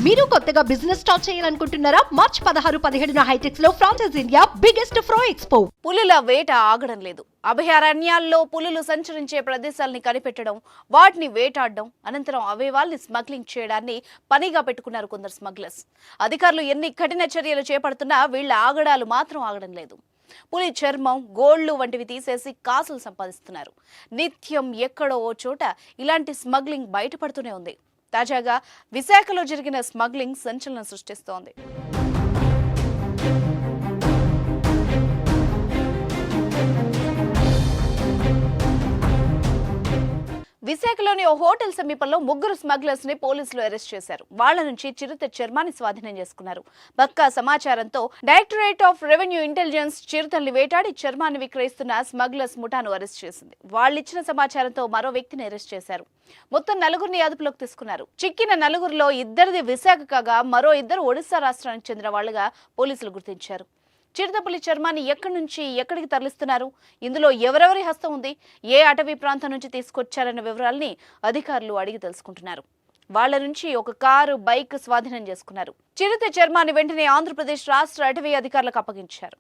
మీరు కొత్తగా business start చేయాలనుకుంటున్నారా? మార్చ్ 16-17 హైటెక్స్ లో ఫ్రాన్సెస్ ఇండియా బిగ్గెస్ట్ ఫ్రో ఎక్స్పో. పులుల వేట ఆగడం లేదు. అభయారణ్యాల్లో పులులు సంచరించే ప్రదేశాలని కనిపెట్టడం, వాటిని వేటాడడం, అనంతరం అవయవాల్ని స్మగ్లింగ్ చేయడాన్ని పనిగా పెట్టుకున్నారు కొందరు స్మగ్లర్స్. అధికారులు ఎన్ని కఠిన చర్యలు చేపడుతున్నా వీళ్ల ఆగడాలు మాత్రం ఆగడం లేదు. పులి చర్మం, గోళ్లు వంటివి తీసేసి కాసులు సంపాదిస్తున్నారు. నిత్యం ఎక్కడో ఓ చోట ఇలాంటి స్మగ్లింగ్ బయటపడుతూనే ఉంది. తాజాగా విశాఖలో జరిగిన స్మగ్లింగ్ సంచలనం సృష్టిస్తోంది. విశాఖలోని ఓ హోటల్ సమీపంలో 3 స్మగ్లర్స్ ని పోలీసులు అరెస్ట్ చేశారు. వాళ్ల నుంచి చిరుత చర్మాన్ని స్వాధీనం చేసుకున్నారు. పక్కా సమాచారంతో డైరెక్టరేట్ ఆఫ్ రెవెన్యూ ఇంటెలిజెన్స్ చిరుతల్ని వేటాడి చర్మాన్ని విక్రయిస్తున్న స్మగ్లర్స్ ముఠాను అరెస్ట్ చేసింది. వాళ్ళిచ్చిన సమాచారంతో మరో వ్యక్తిని అరెస్ట్ చేశారు. మొత్తం 4గురిని అదుపులోకి తీసుకున్నారు. చిక్కిన 4గురిలో 2 విశాఖ కాగా మరో 2 ఒడిశా రాష్ట్రానికి చెందిన వాళ్లుగా పోలీసులు గుర్తించారు. చిరుతపులి చర్మాన్ని ఎక్కడి నుంచి ఎక్కడికి తరలిస్తున్నారు, ఇందులో ఎవరెవరి హస్తం ఉంది, ఏ అటవీ ప్రాంతం నుంచి తీసుకొచ్చారన్న వివరాల్ని అధికారులు అడిగి తెలుసుకుంటున్నారు. వాళ్ల నుంచి ఒక కారు, బైక్ స్వాధీనం చేసుకున్నారు. చిరుత చర్మాన్ని వెంటనే ఆంధ్రప్రదేశ్ రాష్ట్ర అటవీ అధికారులకు అప్పగించారు.